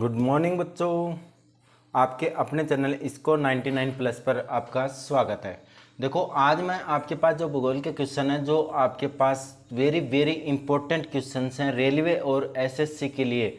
Good morning बच्चों। आपके अपने चैनल स्कोर 99 प्लस पर आपका स्वागत है। देखो, आज मैं आपके पास जो भूगोल के क्वेश्चन हैं, जो आपके पास वेरी वेरी इंपॉर्टेंट क्वेश्चंस हैं रेलवे और एसएससी के लिए।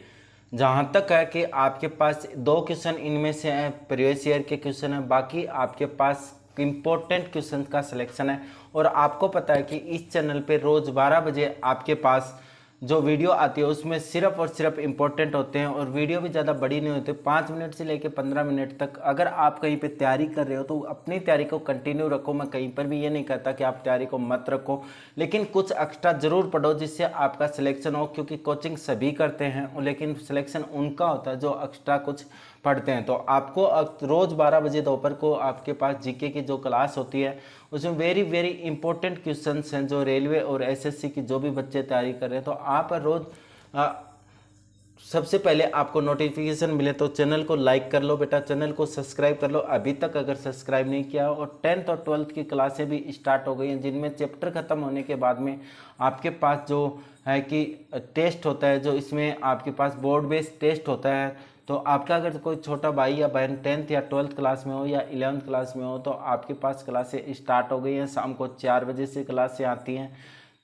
जहाँ तक है कि आपके पास 2 क्वेश्चन इनमें से हैं प्रीवियस ईयर के क्वेश्चन हैं, बाकी आपके पास इम्पोर्टेंट क्वेश्चन का सिलेक्शन है। और आपको पता है कि इस चैनल पे रोज़ 12 बजे आपके पास जो वीडियो आती है उसमें सिर्फ और सिर्फ इम्पोर्टेंट होते हैं, और वीडियो भी ज़्यादा बड़ी नहीं होती, 5 मिनट से लेकर 15 मिनट तक। अगर आप कहीं पे तैयारी कर रहे हो तो अपनी तैयारी को कंटिन्यू रखो। मैं कहीं पर भी ये नहीं कहता कि आप तैयारी को मत रखो, लेकिन कुछ एक्स्ट्रा ज़रूर पढ़ो जिससे आपका सिलेक्शन हो, क्योंकि कोचिंग सभी करते हैं लेकिन सिलेक्शन उनका होता है जो एक्स्ट्रा कुछ पढ़ते हैं। तो आपको रोज़ 12 बजे दोपहर को आपके पास जीके की जो क्लास होती है उसमें वेरी वेरी इंपॉर्टेंट क्वेश्चंस हैं, जो रेलवे और एसएससी की जो भी बच्चे तैयारी कर रहे हैं। तो आप रोज़ सबसे पहले आपको नोटिफिकेशन मिले तो चैनल को लाइक कर लो बेटा, चैनल को सब्सक्राइब कर लो अभी तक अगर सब्सक्राइब नहीं किया। और 10th और 12th की क्लासें भी स्टार्ट हो गई हैं, जिनमें चैप्टर ख़त्म होने के बाद में आपके पास जो है कि टेस्ट होता है, जो इसमें आपके पास बोर्ड बेस्ड टेस्ट होता है। तो आपका अगर कोई छोटा भाई या बहन 10th या 12th क्लास में हो या 11th क्लास में हो तो आपके पास क्लासें स्टार्ट हो गई हैं। शाम को 4 बजे से क्लासें आती हैं,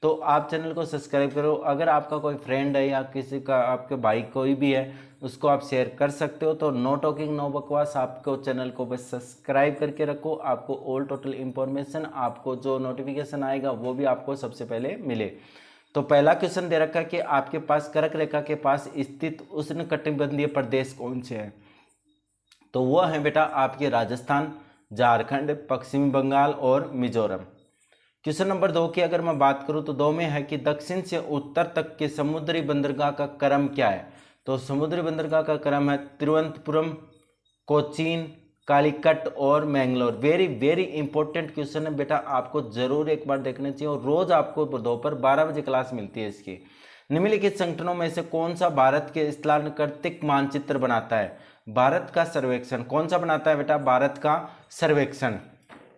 तो आप चैनल को सब्सक्राइब करो। अगर आपका कोई फ्रेंड है या किसी का आपके भाई कोई भी है उसको आप शेयर कर सकते हो। तो नो टॉकिंग नो बकवास, आपको चैनल को बस सब्सक्राइब करके रखो। आपको ऑल टोटल इन्फॉर्मेशन, आपको जो नोटिफिकेशन आएगा वो भी आपको सबसे पहले मिले। तो पहला क्वेश्चन दे रखा है कि आपके पास कर्क रेखा के पास स्थित उष्णकटिबंधीय प्रदेश कौन से हैं। तो वो है बेटा आपके राजस्थान, झारखंड, पश्चिमी बंगाल और मिजोरम। क्वेश्चन नंबर 2 की अगर मैं बात करूं तो 2 में है कि दक्षिण से उत्तर तक के समुद्री बंदरगाह का क्रम क्या है। तो समुद्री बंदरगाह का क्रम है तिरुवनंतपुरम, कोचीन, कालीकट और Mangalore. Very very important question है बेटा, आपको जरूर एक बार देखना चाहिए। और रोज आपको दोपहर 12 बजे क्लास मिलती है इसकी। निम्नलिखित संगठनों में से कौन सा भारत के स्थलाकृतिक मानचित्र बनाता है। भारत का सर्वेक्षण कौन सा बनाता है बेटा, भारत का सर्वेक्षण।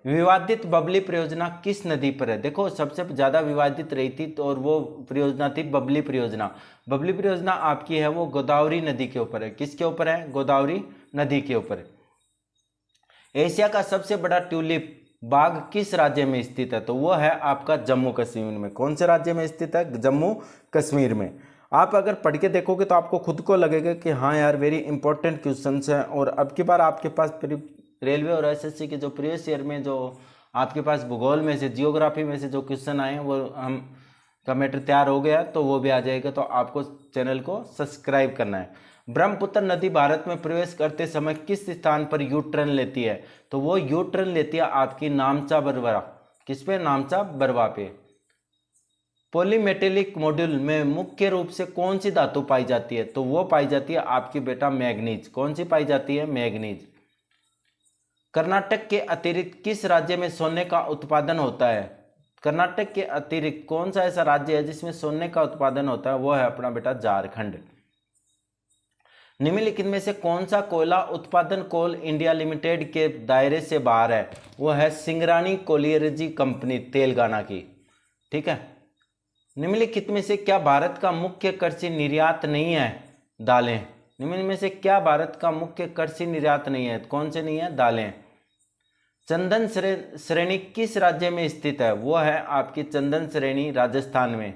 विवादित बबली परियोजना किस नदी पर है। देखो, सबसे ज्यादा विवादित रही थी और वो परियोजना थी बबली परियोजना। बबली परियोजना आपकी है वो गोदावरी नदी के ऊपर है। किसके ऊपर है, गोदावरी नदी के ऊपर। एशिया का सबसे बड़ा ट्यूलिप बाग किस राज्य में स्थित है। तो वो है आपका जम्मू कश्मीर में। कौन से राज्य में स्थित है, जम्मू कश्मीर में। आप अगर पढ़ के देखोगे तो आपको खुद को लगेगा कि हाँ यार वेरी इंपॉर्टेंट क्वेश्चंस हैं। और अब की बार आपके पास रेलवे और एसएससी के जो प्रीवियस ईयर में जो आपके पास भूगोल में से, जियोग्राफी में से जो क्वेश्चन आए हैं वो हम का मैटर तैयार हो गया, तो वो भी आ जाएगा। तो आपको चैनल को सब्सक्राइब करना है। ब्रह्मपुत्र नदी भारत में प्रवेश करते समय किस स्थान पर यू टर्न लेती है। तो वो यू टर्न लेती है आपकी नामचा बरवा। किस पे, नामचा बरवा पे। पॉलीमेटेलिक मॉड्यूल में मुख्य रूप से कौन सी धातु पाई जाती है। तो वो पाई जाती है आपकी बेटा मैग्नीज। कौन सी पाई जाती है, मैग्नीज। कर्नाटक के अतिरिक्त किस राज्य में सोने का उत्पादन होता है। कर्नाटक के अतिरिक्त कौन सा ऐसा राज्य है जिसमें सोने का उत्पादन होता है, वो है अपना बेटा झारखंड। निम्नलिखित में से कौन सा कोयला उत्पादन कोल इंडिया लिमिटेड के दायरे से बाहर है। वो है सिंगरानी कोलियरजी कंपनी, तेलंगाना की। ठीक है। निम्नलिखित में से क्या भारत का मुख्य कृषि निर्यात नहीं है, दालें। निम्न में से क्या भारत का मुख्य कृषि निर्यात नहीं है, कौन से नहीं है, दालें। चंदन श्रेणी किस राज्य में स्थित है। वो है आपकी चंदन श्रेणी राजस्थान में।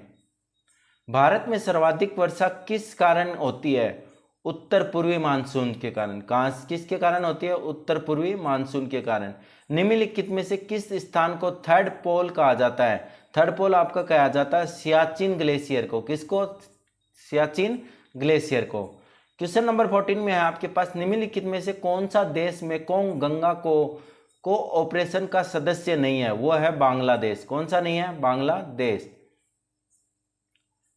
भारत में सर्वाधिक वर्षा किस कारण होती है। उत्तर पूर्वी मानसून के कारण। किसके कारण होती है, उत्तर पूर्वी मानसून के कारण। निम्नलिखित में से किस स्थान को थर्ड पोल कहा जाता है। थर्ड पोल आपका कहा जाता है सियाचिन ग्लेशियर को। किसको, सियाचिन ग्लेशियर को। क्वेश्चन नंबर 14 में है आपके पास, निम्नलिखित में से कौन सा देश मेकोंग गंगा को ऑपरेशन का सदस्य नहीं है। वो है बांग्लादेश। कौन सा नहीं है, बांग्लादेश।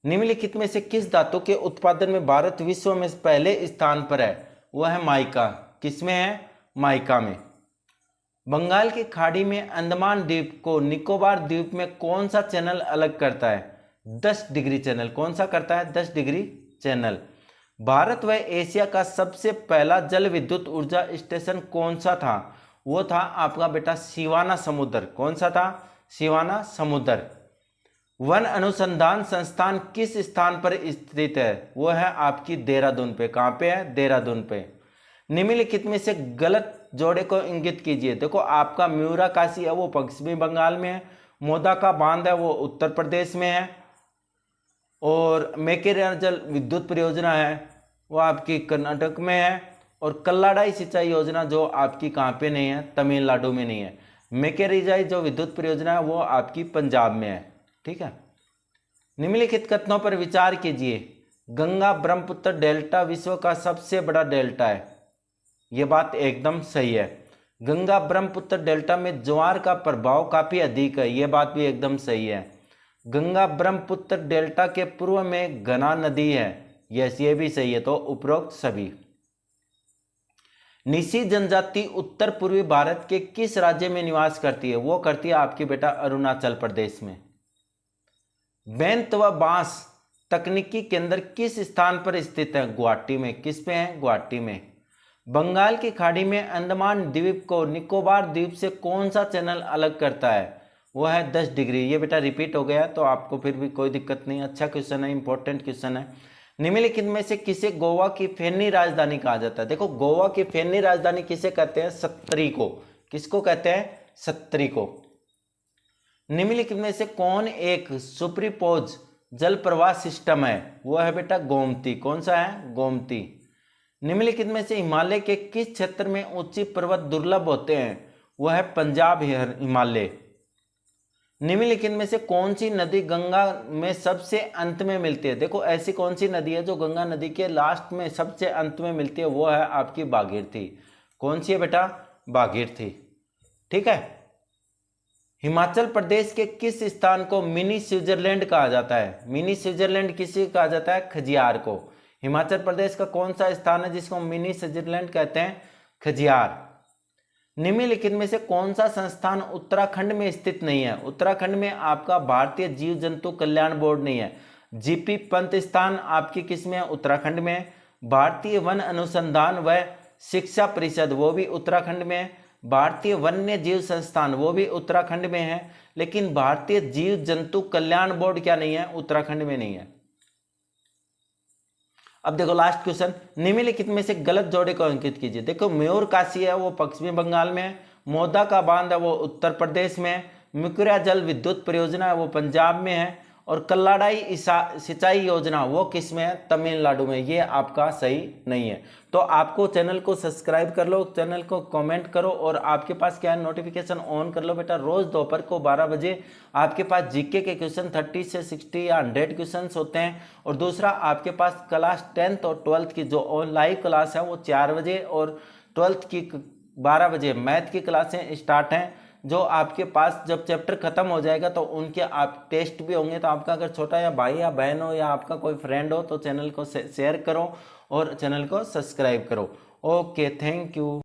निम्नलिखित में से किस धातु के उत्पादन में भारत विश्व में पहले स्थान पर है। वो है माइका। किसमें है, माइका में। बंगाल की खाड़ी में अंडमान द्वीप को निकोबार द्वीप में कौन सा चैनल अलग करता है। 10 डिग्री चैनल। कौन सा करता है, 10 डिग्री चैनल। भारत व एशिया का सबसे पहला जल विद्युत ऊर्जा स्टेशन कौन सा था। वो था आपका बेटा सिवाना समुद्र। कौन सा था, सिवाना समुद्र। वन अनुसंधान संस्थान किस स्थान पर स्थित है? वो है आपकी देहरादून पे। कहाँ पे है? देहरादून पे। निम्नलिखित में से गलत जोड़े को इंगित कीजिए। देखो आपका म्यूरा काशी है वो पश्चिमी बंगाल में है, मोदा का बांध है वो उत्तर प्रदेश में है, और मेकेरे जल विद्युत परियोजना है वो आपकी कर्नाटक में है, और कल्लाडाई सिंचाई योजना जो आपकी कहाँ पे नहीं है? तमिलनाडु में नहीं है। मेकेरिजाई जो विद्युत परियोजना है वो आपकी पंजाब में है। ठीक है। निम्नलिखित कथनों पर विचार कीजिए। गंगा ब्रह्मपुत्र डेल्टा विश्व का सबसे बड़ा डेल्टा है। ये बात एकदम सही है। गंगा ब्रह्मपुत्र डेल्टा में ज्वार का प्रभाव काफी अधिक है। ये बात भी एकदम सही है। गंगा ब्रह्मपुत्र डेल्टा के पूर्व में घना नदी है। यस, ये भी सही है। तो उपरोक्त सभी। निसी जनजाति उत्तर पूर्वी भारत के किस राज्य में निवास करती है? वो करती है आपकी बेटा अरुणाचल प्रदेश में। बेंत व बांस तकनीकी केंद्र किस स्थान पर स्थित है? गुवाहाटी में। किस पे है? गुवाहाटी में। बंगाल की खाड़ी में अंडमान द्वीप को निकोबार द्वीप से कौन सा चैनल अलग करता है? वो है 10 डिग्री। ये बेटा रिपीट हो गया तो आपको फिर भी कोई दिक्कत नहीं। अच्छा क्वेश्चन है, इंपॉर्टेंट क्वेश्चन है। निम्नलिखित में से किसे गोवा की फैनी राजधानी कहा जाता है? देखो गोवा की फैनी राजधानी किसे कहते हैं? सत्तरी को। किसको कहते हैं? सत्तरी को। निम्नलिखित में से कौन एक सुपरपोज जल प्रवाह सिस्टम है? वो है बेटा गोमती। कौन सा है? गोमती। निम्नलिखित में से हिमालय के किस क्षेत्र में ऊंची पर्वत दुर्लभ होते हैं? वह है पंजाब हिमालय। निम्नलिखित में से कौन सी नदी गंगा में सबसे अंत में मिलती है? देखो ऐसी कौन सी नदी है जो गंगा नदी के लास्ट में सबसे अंत में मिलती है? वो है आपकी भागीरथी। कौन सी है बेटा? भागीरथी। ठीक है। हिमाचल प्रदेश के किस स्थान को मिनी स्विट्जरलैंड कहा जाता है? मिनी स्विट्जरलैंड किसे कहा जाता है? खजियार को। हिमाचल प्रदेश का कौन सा स्थान है जिसको मिनी स्विट्जरलैंड कहते हैं? खजियार। निम्नलिखित में से कौन सा संस्थान उत्तराखंड में स्थित नहीं है? उत्तराखंड में आपका भारतीय जीव जंतु कल्याण बोर्ड नहीं है। जीपी पंत स्थान आपकी किस में है? उत्तराखंड में। भारतीय वन अनुसंधान व शिक्षा परिषद वो भी उत्तराखंड में है। भारतीय वन्य जीव संस्थान वो भी उत्तराखंड में है। लेकिन भारतीय जीव जंतु कल्याण बोर्ड क्या नहीं है? उत्तराखंड में नहीं है। अब देखो लास्ट क्वेश्चन। निम्नलिखित में से गलत जोड़े को अंकित कीजिए। देखो मयूर काशी है वो पश्चिमी बंगाल में है, मोदा का बांध है वो उत्तर प्रदेश में है, मिकुरा जल विद्युत परियोजना है वो पंजाब में है, और कल्लाडाई सिंचाई योजना वो किस में है? तमिलनाडु में। ये आपका सही नहीं है। तो आपको चैनल को सब्सक्राइब कर लो, चैनल को कमेंट करो, और आपके पास क्या है? नोटिफिकेशन ऑन कर लो बेटा। रोज दोपहर को 12 बजे आपके पास जीके के क्वेश्चन 30 से 60 या 100 क्वेश्चन होते हैं। और दूसरा आपके पास क्लास 10th और 12th की जो लाइव क्लास है वो 4 बजे, और 12th की 12 बजे मैथ की क्लासें स्टार्ट हैं। जो आपके पास जब चैप्टर खत्म हो जाएगा तो उनके आप टेस्ट भी होंगे। तो आपका अगर छोटा या भाई या बहन हो या आपका कोई फ्रेंड हो तो चैनल को शेयर करो और चैनल को सब्सक्राइब करो। Okay, thank you.